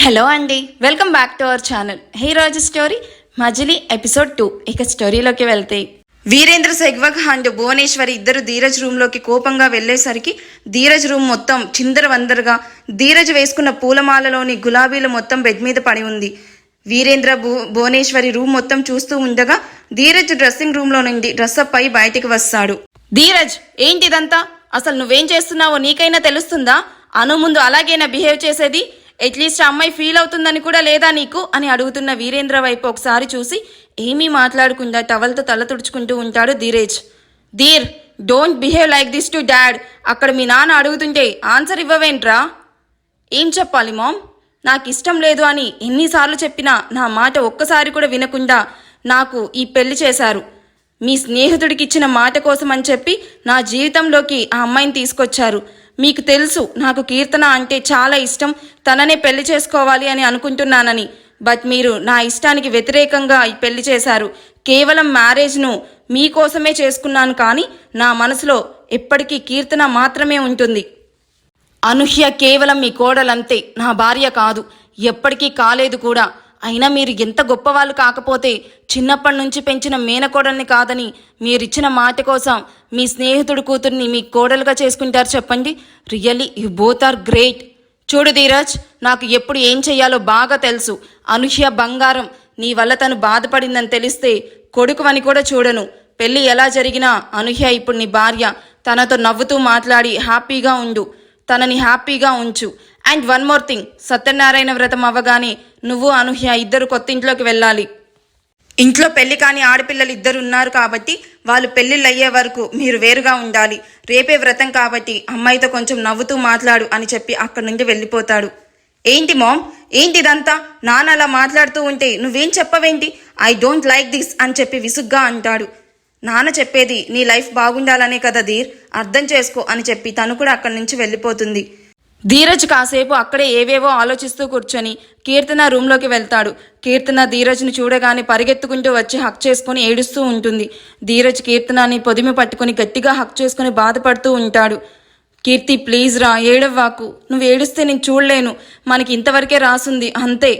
Hello అండి, welcome back to our channel. రోజు story మజిలీ episode 2. ఇక స్టోరీలోకి వెళ్తే వీరేంద్ర సెగ్వాగ్ అండ్ భువనేశ్వరి ఇద్దరు ధీరజ్ రూమ్లోకి కోపంగా వెళ్లేసరికి ధీరజ్ రూమ్ మొత్తం చిందరవందరగా, ధీరజ్ వేసుకున్న పూలమాలలోని గులాబీలు మొత్తం బెడ్ మీద పడి ఉంది. వీరేంద్ర భువనేశ్వరి రూమ్ మొత్తం చూస్తూ ఉండగా ధీరజ్ డ్రెస్సింగ్ రూమ్లో నుండి డ్రెస్అప్ అయి బయటికి వస్తాడు. ధీరజ్, ఏంటిదంతా? అసలు నువ్వేం చేస్తున్నావో నీకైనా తెలుస్తుందా? అను ముందు అలాగేనా బిహేవ్ చేసేది? అట్లీస్ట్ అమ్మాయి ఫీల్ అవుతుందని కూడా లేదా నీకు అని అడుగుతున్న వీరేంద్ర వైపు ఒకసారి చూసి ఏమీ మాట్లాడకుండా టవల్తో తల తుడుచుకుంటూ ఉంటాడు Dheeraj. Dhir, don't behave like this to dad. అక్కడ మీ నాన్న అడుగుతుంటే ఆన్సర్ ఇవ్వవేంట్రా? ఏం చెప్పాలి మామ్? నాకు ఇష్టం లేదు అని ఎన్నిసార్లు చెప్పినా నా మాట ఒక్కసారి కూడా వినకుండా నాకు ఈ పెళ్లి చేశారు. మీ స్నేహితుడికి ఇచ్చిన మాట కోసం అని చెప్పి నా జీవితంలోకి ఆ అమ్మాయిని తీసుకొచ్చారు. మీకు తెలుసు నాకు కీర్తన అంటే చాలా ఇష్టం, తననే పెళ్లి చేసుకోవాలి అని అనుకుంటున్నానని. బట్ మీరు నా ఇష్టానికి వ్యతిరేకంగా ఈ పెళ్లి చేశారు. కేవలం మ్యారేజ్ను మీకోసమే చేసుకున్నాను, కానీ నా మనసులో ఎప్పటికీ కీర్తన మాత్రమే ఉంటుంది. అనూహ్య కేవలం మీ కోడలంతే, నా భార్య కాదు, ఎప్పటికీ కాలేదు కూడా. అయినా మీరు ఎంత గొప్పవాళ్ళు కాకపోతే చిన్నప్పటి నుంచి పెంచిన మేనకోడల్ని కాదని మీరిచ్చిన మాట కోసం మీ స్నేహితుడి కూతుర్ని మీ కోడలుగా చేసుకుంటారు చెప్పండి. Really you both are great. చూడు ధీరజ్, నాకు ఎప్పుడు ఏం చెయ్యాలో బాగా తెలుసు. అనూహ్య బంగారం, నీ వల్ల తను బాధపడిందని తెలిస్తే కొడుకువని కూడా చూడను. పెళ్ళి ఎలా జరిగినా అనూహ్య ఇప్పుడు నీ భార్య. తనతో నవ్వుతూ మాట్లాడి హ్యాపీగా ఉండు, తనని హ్యాపీగా ఉంచు. And one more thing, Satyanarayana వ్రతం అవ్వగానే నువ్వు అనూహ్య ఇద్దరు కొత్త ఇంట్లోకి వెళ్ళాలి. ఇంట్లో పెళ్లి కాని ఆడపిల్లలు ఇద్దరు ఉన్నారు కాబట్టి వాళ్ళు పెళ్లిళ్ళు అయ్యే వరకు మీరు వేరుగా ఉండాలి. రేపే వ్రతం కాబట్టి అమ్మాయితో కొంచెం నవ్వుతూ మాట్లాడు అని చెప్పి అక్కడి నుండి వెళ్ళిపోతాడు. ఏంటి మామ్, ఏంటిదంతా? నాన్న అలా మాట్లాడుతూ ఉంటే నువ్వేం చెప్పవేంటి? ఐ డోంట్ లైక్ దిస్ అని చెప్పి విసుగ్గా అంటాడు. నాన్న చెప్పేది నీ లైఫ్ బాగుండాలనే కదా ధీర్, అర్థం చేసుకో అని చెప్పి తను కూడా అక్కడి నుంచి వెళ్ళిపోతుంది. ధీరజ్ కాసేపు అక్కడే ఏవేవో ఆలోచిస్తూ కూర్చొని కీర్తన రూమ్లోకి వెళ్తాడు. కీర్తన ధీరజ్ని చూడగానే పరిగెత్తుకుంటూ వచ్చి హక్ చేసుకుని ఏడుస్తూ ఉంటుంది. ధీరజ్ కీర్తనని పొదిమి పట్టుకుని గట్టిగా హక్ చేసుకుని బాధపడుతూ ఉంటాడు. కీర్తి, ప్లీజ్ రా, ఏడవ్వాకు. నువ్వు ఏడుస్తే నేను చూడలేను. మనకి ఇంతవరకే రాసుంది, అంతే.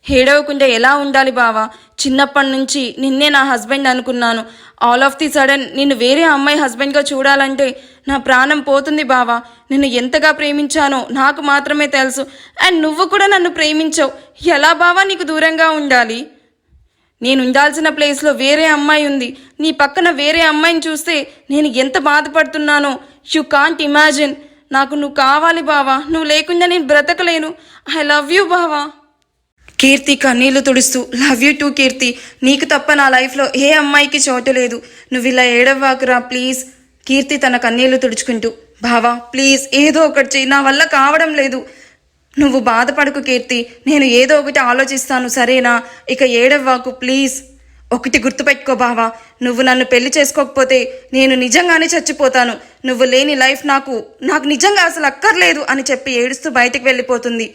ఏడవకుండా ఎలా ఉండాలి బావా? చిన్నప్పటి నుంచి నిన్నే నా హస్బెండ్ అనుకున్నాను. ఆల్ ఆఫ్ ది సడన్ నిన్ను వేరే అమ్మాయి హస్బెండ్గా చూడాలంటే నా ప్రాణం పోతుంది బావా. నిన్ను ఎంతగా ప్రేమించానో నాకు మాత్రమే తెలుసు. అండ్ నువ్వు కూడా నన్ను ప్రేమించావు. ఎలా బావా నీకు దూరంగా ఉండాలి? నేను ఉండాల్సిన ప్లేస్లో వేరే అమ్మాయి ఉంది. నీ పక్కన వేరే అమ్మాయిని చూస్తే నేను ఎంత బాధపడుతున్నానో యు కాంట్ ఇమాజిన్. నాకు నువ్వు కావాలి బావా. నువ్వు లేకుండా నేను బ్రతకలేను. ఐ లవ్ యూ బావా. కీర్తి కన్నీళ్లు తుడుస్తూ, లవ్ యూ టూ కీర్తి. నీకు తప్ప నా లైఫ్లో ఏ అమ్మాయికి చోటు లేదు. నువ్వు ఇలా ఏడవ్వాకురా ప్లీజ్. కీర్తి తన కన్నీళ్లు తుడుచుకుంటూ, బావా ప్లీజ్ ఏదో ఒకటి చెయ్యి, నా వల్ల కావడం లేదు. నువ్వు బాధపడకు కీర్తి, నేను ఏదో ఒకటి ఆలోచిస్తాను, సరేనా? ఇక ఏడవ్వాకు ప్లీజ్. ఒకటి గుర్తుపెట్టుకో బావా, నువ్వు నన్ను పెళ్లి చేసుకోకపోతే నేను నిజంగానే చచ్చిపోతాను. నువ్వు లేని లైఫ్ నాకు నిజంగా అసలు అక్కర్లేదు అని చెప్పి ఏడుస్తూ బయటికి వెళ్ళిపోతుంది.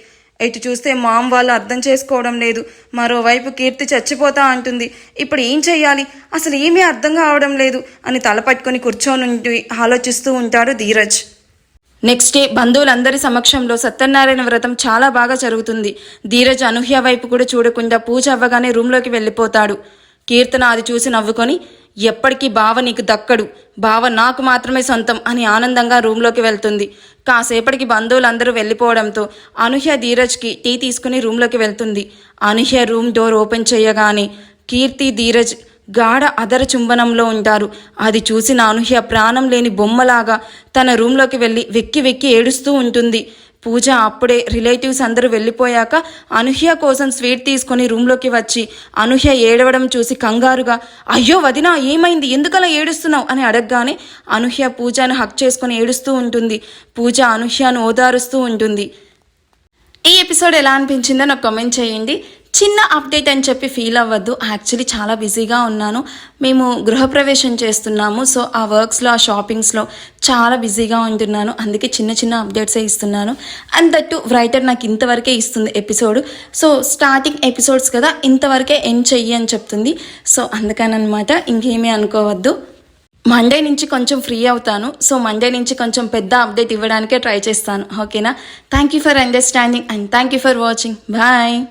ఎటు చూస్తే మామ్ వాళ్ళు అర్థం చేసుకోవడం లేదు. మరోవైపు కీర్తి చచ్చిపోతా అంటుంది. ఇప్పుడు ఏం చెయ్యాలి? అసలు ఏమీ అర్థం కావడం లేదు అని తలపట్టుకొని కూర్చొని ఆలోచిస్తూ ఉంటాడు ధీరజ్. నెక్స్ట్ డే బంధువులందరి సమక్షంలో సత్యనారాయణ వ్రతం చాలా బాగా జరుగుతుంది. ధీరజ్ అనూహ్య వైపు కూడా చూడకుండా పూజ అవ్వగానే రూమ్లోకి వెళ్ళిపోతాడు. కీర్తన అది చూసి నవ్వుకొని, ఎప్పటికీ బావ నీకు దక్కడు, బావ నాకు మాత్రమే సొంతం అని ఆనందంగా రూమ్లోకి వెళ్తుంది. కాసేపటికి బంధువులందరూ వెళ్ళిపోవడంతో అనూహ్య ధీరజ్కి టీ తీసుకుని రూమ్లోకి వెళ్తుంది. అనూహ్య రూమ్ డోర్ ఓపెన్ చేయగానే కీర్తి ధీరజ్ గాఢ అదర చుంబనంలో ఉంటారు. అది చూసిన అనూహ్య ప్రాణం లేని బొమ్మలాగా తన రూమ్లోకి వెళ్ళి వెక్కి వెక్కి ఏడుస్తూ ఉంటుంది. పూజ అప్పుడే రిలేటివ్స్ అందరూ వెళ్ళిపోయాక అనూహ్య కోసం స్వీట్ తీసుకొని రూమ్లోకి వచ్చి అనూహ్య ఏడవడం చూసి కంగారుగా, అయ్యో వదినా ఏమైంది, ఎందుకలా ఏడుస్తున్నావు అని అడగగానే అనూహ్య పూజను హక్ చేసుకొని ఏడుస్తూ ఉంటుంది. పూజ అనూహ్యను ఓదారుస్తూ ఉంటుంది. ఈ ఎపిసోడ్ ఎలా అనిపించిందో నాకు కామెంట్ చేయండి. చిన్న అప్డేట్ అని చెప్పి ఫీల్ అవ్వద్దు. యాక్చువల్లీ చాలా బిజీగా ఉన్నాను. మేము గృహప్రవేశం చేస్తున్నాము. సో ఆ వర్క్స్లో, ఆ షాపింగ్స్లో చాలా బిజీగా ఉంటున్నాను. అందుకే చిన్న చిన్న అప్డేట్సే ఇస్తున్నాను. అండ్ దట్టు రైటర్ నాకు ఇంతవరకే ఇస్తుంది ఎపిసోడ్. సో స్టార్టింగ్ ఎపిసోడ్స్ కదా, ఇంతవరకే ఎండ్ చెయ్యి అని చెప్తుంది. సో అందుకనమాట, ఇంకేమీ అనుకోవద్దు. మండే నుంచి కొంచెం ఫ్రీ అవుతాను. సో మండే నుంచి కొంచెం పెద్ద అప్డేట్ ఇవ్వడానికే ట్రై చేస్తాను. ఓకేనా? Thank you for understanding and thank you for watching. Bye.